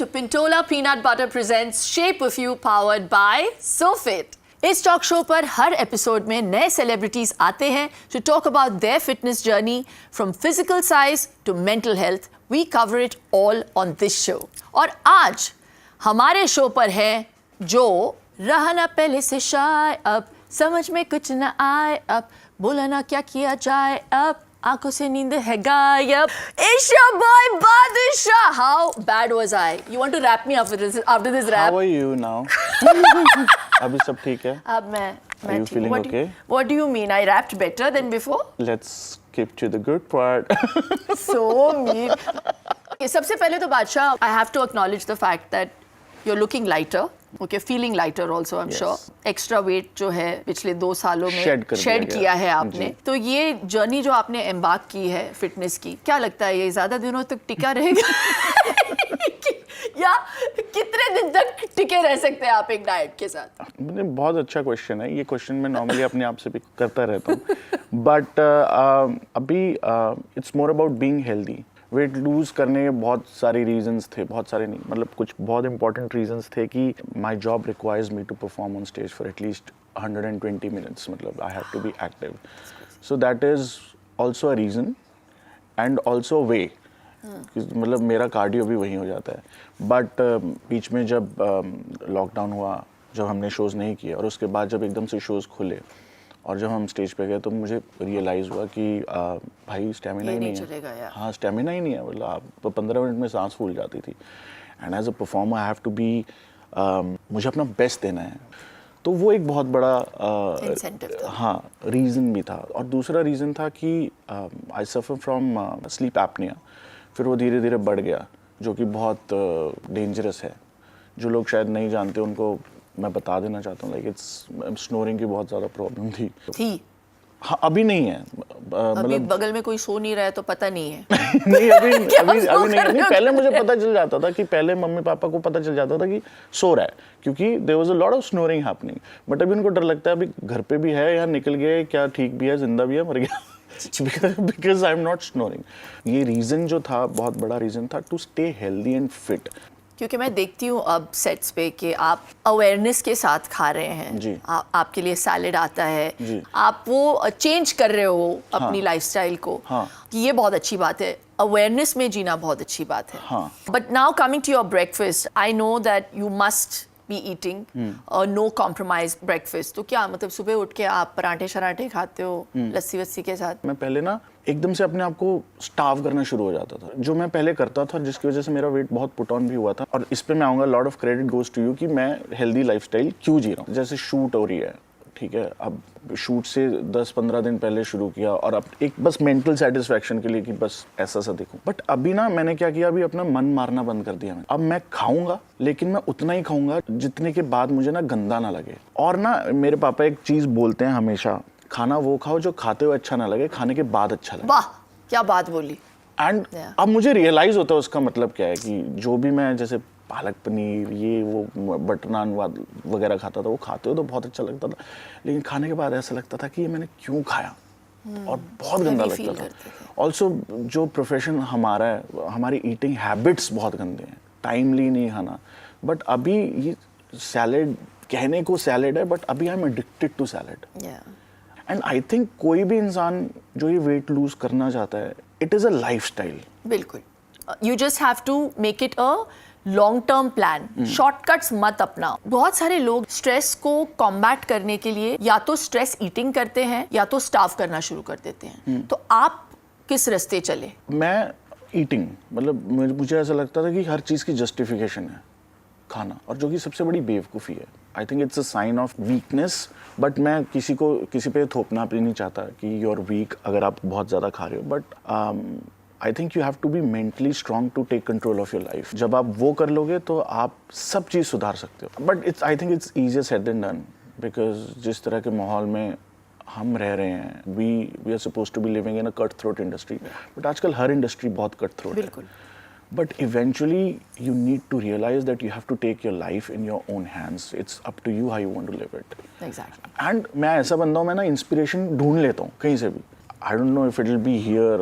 to Pintola Peanut Butter presents Shape of You powered by SoFit. इस talk show पर हर episode में नए celebrities आते हैं to talk about their fitness journey from physical size to mental health. We cover it all on this show. और आज हमारे show पर है जो रहना पहले से शाय अब समझ में कुछ न आए अब बोला ना क्या किया जाए अब आंखों से नींद है गायब. It's your boy Badshah. How bad was I? You want to wrap me up with this after this rap? How are you now? अभी सब ठीक है? अब मैं Are you feeling okay? What do you mean? I rapped better than before? Let's skip to the good part. So mean. Okay, सबसे पहले तो बादशाह, I have to acknowledge the fact that you're looking lighter. Okay, feeling lighter also, I'm sure. Extra weight जो है पिछले 2 सालों में shed किया है आपने. तो ये जर्नी जो आपने एम्बार्क की है फिटनेस की, क्या लगता है ये ज़्यादा दिनों तक टिका रहेगा? या कितने दिन तक टिके रह सकते हैं आप एक डाइट के साथ? बहुत अच्छा क्वेश्चन है. ये क्वेश्चन मैं नॉर्मली अपने आप से भी करता रहता हूँ. बट अभी it's more about being healthy. Weight lose करने के बहुत सारे रीजंस थे, बहुत सारे नहीं, मतलब कुछ बहुत इंपॉर्टेंट रीजंस थे कि my job requires me to perform on stage for at least 120 minutes. मतलब I have to be active. So that is also a reason and also way. मतलब मेरा कार्डियो भी वहीं हो जाता है. बट बीच में जब लॉकडाउन हुआ, जब हमने शोज़ नहीं किए और उसके बाद जब एकदम से शोज़ खुले और जब हम स्टेज पे गए तो मुझे रियलाइज़ हुआ कि भाई स्टेमिना ही नहीं है. हाँ, स्टेमिना ही नहीं है. मतलब आप 15 मिनट में सांस फूल जाती थी. And as a performer I have to be, मुझे अपना बेस्ट देना है. तो वो एक बहुत बड़ा हाँ रीज़न भी था. और दूसरा रीज़न था कि आई सफ़र फ्रॉम स्लीप एपनिया. फिर वो धीरे धीरे बढ़ गया, जो कि बहुत डेंजरस है. जो लोग शायद नहीं जानते उनको मैं बता देना चाहता हूँ. लाइक इट्स स्नोरिंग की बहुत ज़्यादा प्रॉब्लम थी. हाँ, अभी नहीं है. अभी बगल में कोई सो नहीं रहा है तो पता नहीं है. नहीं, अभी नहीं. पहले मुझे पता चल जाता था कि पहले मम्मी पापा को पता चल जाता था कि सो रहा है, क्योंकि there was a lot of snoring happening. But अभी उनको डर लगता है अभी घर पे भी है या निकल गया, क्या ठीक भी है, जिंदा भी है, मर गया. Because I am not snoring. ये रीज़न जो था, बहुत बड़ा रीज़न था to stay healthy and fit. क्योंकि मैं देखती हूँ अब सेट्स पे कि आप अवेयरनेस के साथ खा रहे हैं जी. आपके लिए सैलेड आता है जी. आप वो चेंज कर रहे हो अपनी लाइफस्टाइल को. हाँ. ये बहुत अच्छी बात है. अवेयरनेस में जीना बहुत अच्छी बात है. हाँ. But now coming to your breakfast, I know that you must be eating no compromise breakfast. तो क्या मतलब सुबह उठ के आप पराठे शराठे खाते हो लस्सी वस्सी के साथ? मैं पहले ना एकदम से अपने आप को स्टार्व करना शुरू हो जाता था, जो मैं पहले करता था, जिसकी वजह से मेरा वेट बहुत पुट ऑन भी हुआ था. और इस पे मैं आऊँगा, lot of credit goes to you कि मैं हेल्दी लाइफस्टाइल क्यों जी रहा हूँ. जैसे शूट हो रही है, ठीक है, अब शूट से 10-15 दिन पहले शुरू किया और अब एक बस मेंटल सेटिस्फैक्शन के लिए कि बस ऐसा सा दिखूं. बट अभी ना मैंने क्या किया, अभी अपना मन मारना बंद कर दिया. अब मैं खाऊंगा, लेकिन मैं उतना ही खाऊंगा जितने के बाद मुझे ना गंदा ना लगे. और ना मेरे पापा एक चीज़ बोलते हैं हमेशा, खाना वो खाओ जो खाते हुए अच्छा ना लगे, खाने के बाद अच्छा लगे. वाह, क्या बात बोली. एंड अब मुझे रियलाइज़ होता है उसका मतलब क्या है, कि जो भी मैं जैसे पालक पनीर, ये वो बटर नान वगैरह खाता था, वो खाते हो तो बहुत अच्छा लगता था, लेकिन खाने के बाद ऐसा लगता था कि ये मैंने क्यों खाया. और बहुत गंदा लगता था. ऑल्सो जो प्रोफेशन हमारा है, हमारी ईटिंग हैबिट्स बहुत गंदे हैं. टाइमली नहीं खाना. बट अभी ये सैलेड, कहने को सैलेड है, बट अभी I am addicted to salad. And I think कोई भी इंसान जो ये वेट लूज करना चाहता है, इट इज़ अ लाइफस्टाइल. बिल्कुल. You just have to make it a long term plan. Shortcuts मत अपनाओ. बहुत सारे लोग स्ट्रेस को कॉम्बैट करने के लिए या तो स्ट्रेस ईटिंग करते हैं या तो स्टार्व करना शुरू कर देते हैं. तो आप किस रास्ते चले? मैं ईटिंग, मतलब मुझे ऐसा लगता था कि हर चीज़ की जस्टिफिकेशन है खाना, और जो कि सबसे बड़ी बेवकूफ़ी है. I think it's a sign of weakness. But मैं किसी पे थोपना भी नहीं चाहता कि यू आर वीक अगर आप बहुत ज़्यादा खा रहे हो. But I think you have to be mentally strong to take control of your life. जब आप वो कर लोगे तो आप सब चीज़ सुधार सकते हो. But I think it's easier said than done, because जिस तरह के माहौल में हम रह रहे हैं, we are suppose to be living in a cut throat industry. But आजकल हर इंडस्ट्री बहुत कट थ्रोट है. बिल्कुल. But eventually you need to realize that you have to take your life in your own hands. It's up to you how you want to live it. Exactly. And मैं ऐसा बंदा हूँ, मैं ना inspiration ढूंढ लेता हूँ कहीं से भी. I don't know if it'll be here,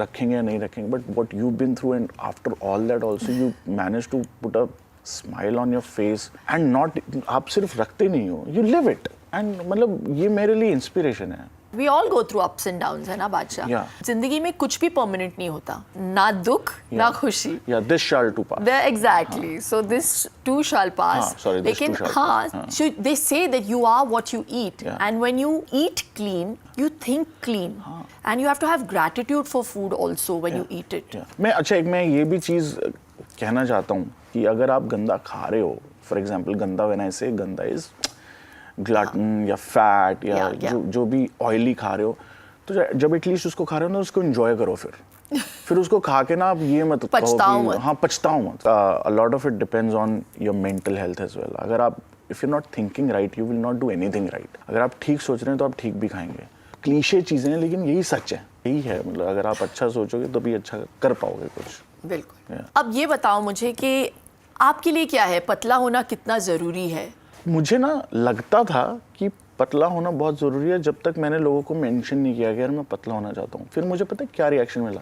रखेंगे या नहीं रखेंगे, but what you've been through and after all that also you managed to put a smile on your face and not, आप सिर्फ रखते नहीं हो, you live it and मतलब ये मेरे लिए inspiration है. We all go through ups and downs है ना बादशाह. Yeah. जिंदगी में कुछ भी परमानेंट नहीं होता, ना दुख ना खुशी. Yeah, this shall too pass. Exactly. So this too shall pass. Sorry, this लेकिन too shall हाँ, pass. so they say that you are what you eat, Yeah. and when you eat clean, you think clean, and you have to have gratitude for food also when you eat it. Yeah. मैं ये भी चीज़ कहना चाहता हूँ कि अगर आप गंदा खा रहे हो, फॉर एग्जाम्पल गंदा, व्हेन आई से गंदा इज ग्लटन या फैट या जो भी ऑयली खा रहे हो, तो जब एटलीस्ट उसको खा रहे हो ना, उसको एंजॉय करो. फिर उसको खा के ना आप ये मत पछताओ मत. हाँ, पछताओ मत. A lot of it depends on your mental health as well. अगर आप if you not thinking right, you will not do anything right. अगर आप ठीक सोच रहे हैं तो आप ठीक भी खाएंगे. क्लीशे चीज़ें हैं लेकिन यही सच है, यही है. मतलब अगर आप अच्छा सोचोगे तो भी अच्छा कर पाओगे कुछ. बिल्कुल. अब ये बताओ मुझे कि आपके लिए क्या है, पतला होना कितना ज़रूरी है? मुझे ना लगता था कि पतला होना बहुत ज़रूरी है, जब तक मैंने लोगों को मेंशन नहीं किया कि यार मैं पतला होना चाहता हूँ. फिर मुझे पता है क्या रिएक्शन मिला,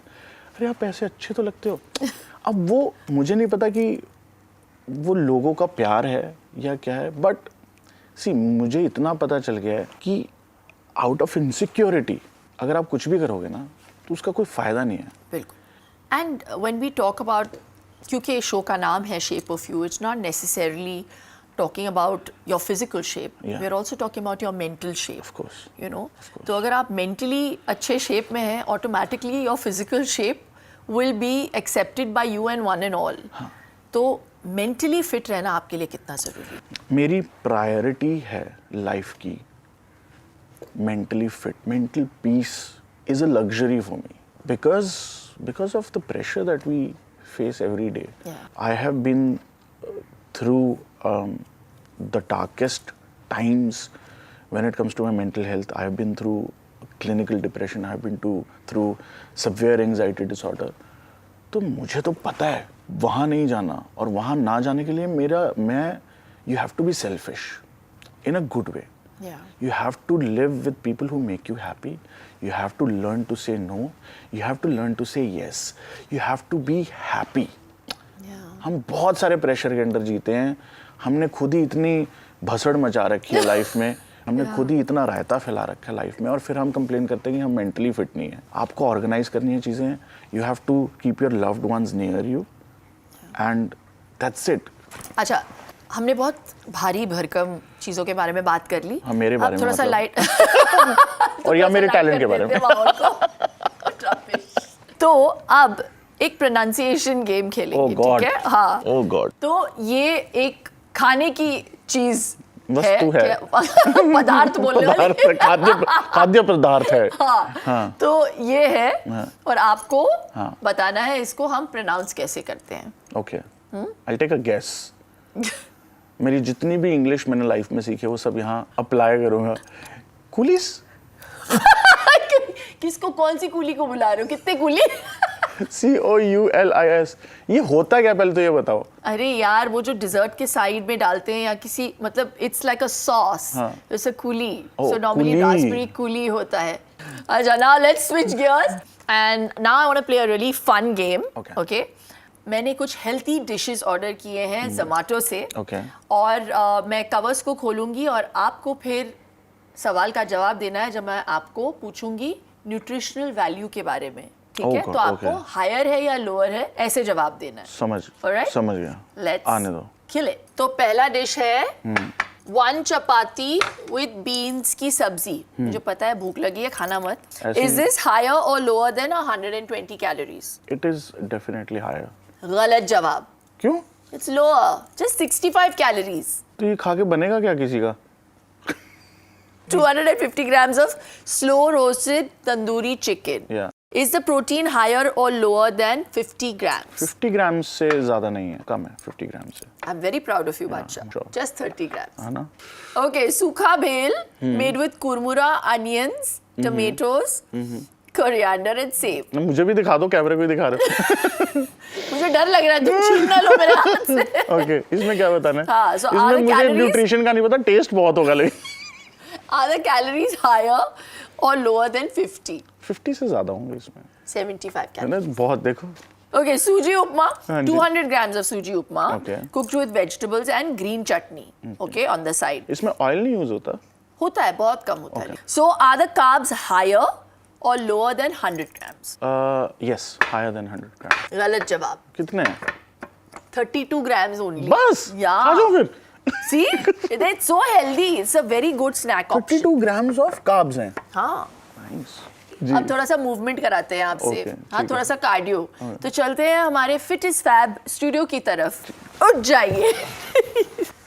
अरे आप ऐसे अच्छे तो लगते हो. अब वो मुझे नहीं पता कि वो लोगों का प्यार है या क्या है, बट सी मुझे इतना पता चल गया है कि आउट ऑफ इनसिक्योरिटी अगर आप कुछ भी करोगे ना तो उसका कोई फ़ायदा नहीं है. बिल्कुल. And when we talk about, क्योंकि शो का नाम है shape of you, it's not necessarily talking about your physical shape. Yeah. We're also talking about your mental shape. Of course. You know. Of course. तो अगर आप mentally अच्छे shape में हैं, automatically your physical shape will be accepted by you and one and all. हाँ. तो mentally fit रहना आपके लिए कितना ज़रूरी है? मेरी प्रायोरिटी है लाइफ की mentally fit. Mental peace is a luxury for me because of the pressure that we face every day. Yeah. I have been through the darkest times when it comes to my mental health. I have been through clinical depression. I have been through severe anxiety disorder. तो मुझे तो पता है वहाँ नहीं जाना, और वहाँ ना जाने के लिए you have to be selfish in a good way. Yeah. You have to live with people who make you happy. You have to learn to say no. You have to learn to say yes. You have to be happy. हम बहुत सारे pressure के अंदर जीते हैं. हमने खुद ही इतनी भसड़ मचा रखी है लाइफ में, हमने खुद ही इतना रायता फैला रखा है लाइफ में, और फिर हम कंप्लेन करते हैं कि हम मेंटली फिट नहीं है. आपको ऑर्गेनाइज करनी है चीज़ें. You have to keep your loved ones near you and that's it. अच्छा, हमने बहुत भारी भरकम चीज़ों के बारे में बात कर ली. हाँ, मेरे बारे में थोड़ा सा मतलब. लाइट और या मेरे टैलेंट के बारे में. तो अब एक प्रोनाउंसिएशन गेम खेलेंगे, ठीक है? हाँ. ओह गॉड. तो ये एक खाने की चीज वस्तु है. पदार्थ बोलने वाले. खाद्य पदार्थ है. हाँ. तो ये है. हाँ. और आपको हाँ. बताना है इसको हम प्रोनाउंस कैसे करते हैं. Okay, I take a guess. मेरी जितनी भी इंग्लिश मैंने लाइफ में सीखी है वो सब यहाँ अप्लाई करूँगा. कुलीस. किसको, कौन सी कूली को बुला रहे हो? कितने कूली? COULIS. ये होता क्या, पहले तो ये बताओ. अरे यार, वो जो डिजर्ट के साइड में डालते हैं या किसी, मतलब इट्स लाइक अ सॉस. जैसे coulis. So normally raspberry coulis होता है. अच्छा, now let's switch gears and now I want to play a really fun game. Okay. मैंने कुछ हेल्थी डिशेस ऑर्डर किए हैं ज़ोमैटो से. और मैं कवर्स को खोलूंगी और आपको फिर सवाल का जवाब देना है जब मैं आपको पूछूंगी न्यूट्रिशनल वैल्यू के बारे में. ठीक है? तो आपको हायर है या लोअर है ऐसे जवाब देना है. समझ गया. लेट्स आने दो. Kill it. तो पहला डिश है 1 चपाती विद बीन्स की सब्जी. मुझे पता है भूख लगी है, खाना मत. इज दिस हायर और lower than 120 calories? It is definitely higher. गलत जवाब. क्यों? It's lower, just 65 calories. तो ये खा के बनेगा क्या किसी का? 250 grams of slow roasted tandoori chicken. Yeah. Is the protein higher or lower than 50 grams? 50 grams से ज़्यादा नहीं है, कम है 50 grams से. I'm very proud of you, Badsha. sure. Just 30 grams. है ना? Okay, सूखा भेल made with kurmura, onions, tomatoes, coriander and सेब. मुझे भी दिखा दो, कैमरे को ही दिखा रहे हो. मुझे डर लग रहा है, तुम छीन ना लो मेरे हाथ से. Okay, इसमें क्या बताना है? हाँ, so इसमें मुझे न्यूट्रिशन का नहीं पता, टेस्ट बहुत होगा लेकिन. Are the calories higher or lower than 50? 50 से ज्यादा होंगे इसमें, 75 है calories. ना? बहुत देखो. Okay, suji upma, हाँ जी. 200 grams of suji upma, Okay. cooked with vegetables and green chutney, okay, on the side. इसमें ऑयल नहीं यूज होता. होता है, बहुत कम होता है. So are the carbs higher or lower than 100 grams? Yes, higher than 100 grams. गलत जवाब. कितने हैं? 32 grams only. बस. Yeah. खा जाओ फिर. See, it's so healthy. It's a very good snack option. 32 grams of carbs हैं. हाँ. Nice. अब थोड़ा सा मूवमेंट कराते हैं आपसे. Okay, हाँ, ठीक थोड़ा है. सा कार्डियो. तो चलते हैं हमारे फिट इज फैब स्टूडियो की तरफ. उठ जाइए.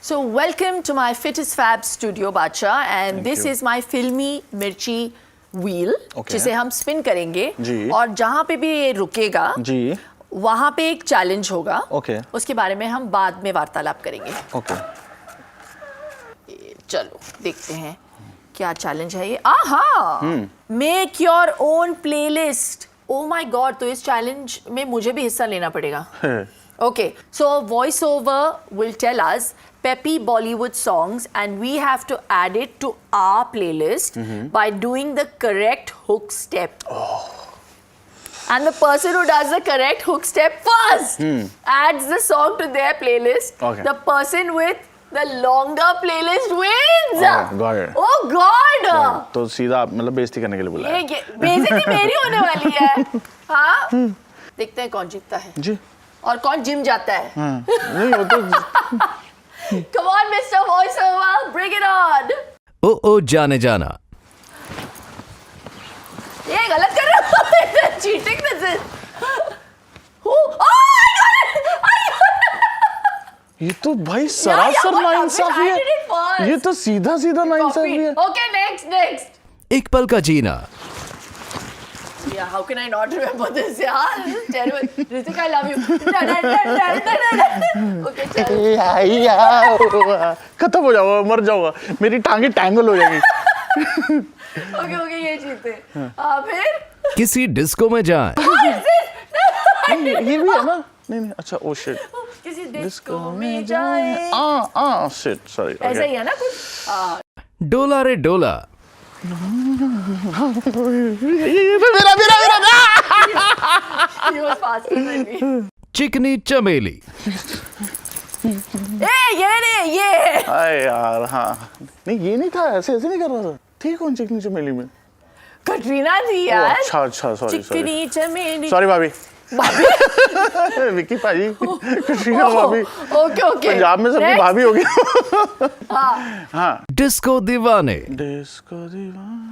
So welcome to my Fit is Fab studio, Bacha, and Thank this you. is my filmy mirchi wheel, Okay. जिसे हम स्पिन करेंगे. जी. और जहाँ पे भी ये रुकेगा, जी. वहाँ पे एक चैलेंज होगा. Okay. उसके बारे में हम बाद में वार्तालाप करेंगे. Okay. चलो देखते हैं क्या चैलेंज है ये. आहा, make your own playlist. Oh my God, तो इस चैलेंज में मुझे भी हिस्सा लेना पड़ेगा. Okay, so voiceover will tell us peppy Bollywood songs and we have to add it to our playlist by doing the correct hook step. And the person who does the correct hook step first adds the song to their playlist. Okay. The person with the longer playlist wins. Oh, got it. Oh God! तो सीधा मतलब बेइज्जती करने के लिए बुलाया. ये बेइज्जती मेरी होने वाली है. हाँ, देखते हैं कौन जीतता है जी. और कौन जिम जाता है. नहीं वो तो. Come on, Mr. Voiceover, bring it on. ओ जाने जाना. ये गलत कर रहे हो. Cheating this is. Oh, I got it. ये तो भाई सरासर what नाइंसाफी happened? I did it first. है. ये तो सीधा सीधा नाइंसाफी है. Okay, next. एक पल का जीना. Yeah, how can I not remember this? Yeah, this is terrible. Ritik, I love you. Okay, चल. खत्म हो जाओगा, मर जाऊंगा, मेरी टांगे टैंगल हो जाएगी. Okay, ये जीते. फिर किसी डिस्को में जाएं. ये भी है ना. नहीं अच्छा. Oh shit. किसी डिस्को में जाए. Shit sorry. ऐसा ही है ना कुछ. डोला रे डोला. मेरा He was faster than me. चिकनी चमेली. ये नहीं ये. अरे यार हाँ. नहीं ये नहीं था. ऐसे नहीं कर रहा था. ठीक कौन चिकनी चमेली में? कटरीना थी ओ, यार. अच्छा सॉरी. चिकनी चमेली. सॉरी भाभी. भाभी. विक्की भाजी. कटरीना भाभी. ओके. पंजाब में सबकी Next. भाभी होगी. हाँ. डिस्को दीवाने. डिस्को दीवाने.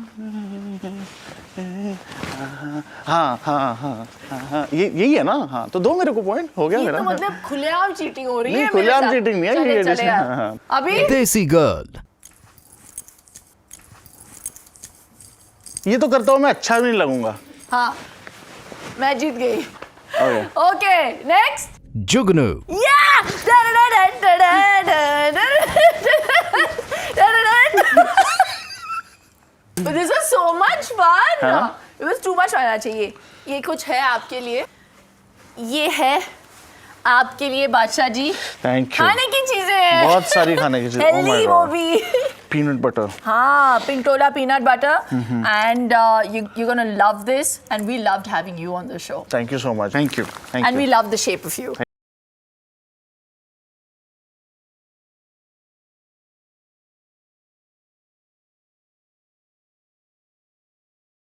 हाँ. यही है ना. हाँ तो दो मेरे को पॉइंट हो गया ये मेरा. तो मतलब खुलेआम चीटिंग हो रही है. नहीं, खुलेआम मेरे साथ. cheating नहीं है, चले, ये चले जैसे- यार. हाँ. अभी देसी गर्ल. ये तो करता हूँ मैं, अच्छा भी नहीं लगूंगा. हाँ, मैं जीत गई. Okay. Okay, next. Jugnu. This was so much fun. हाँ? It was too much आना चाहिए. ये कुछ है आपके लिए. ये है आपके लिए बादशाह जी. Thank you. खाने की चीजें हैं. बहुत सारी खाने की चीजें. Oh my हेल्दी वो God. भी. Peanut butter. हाँ, Pintola peanut butter. And you're gonna love this. And we loved having you on the show. Thank you so much. Thank you. And we love the shape of you.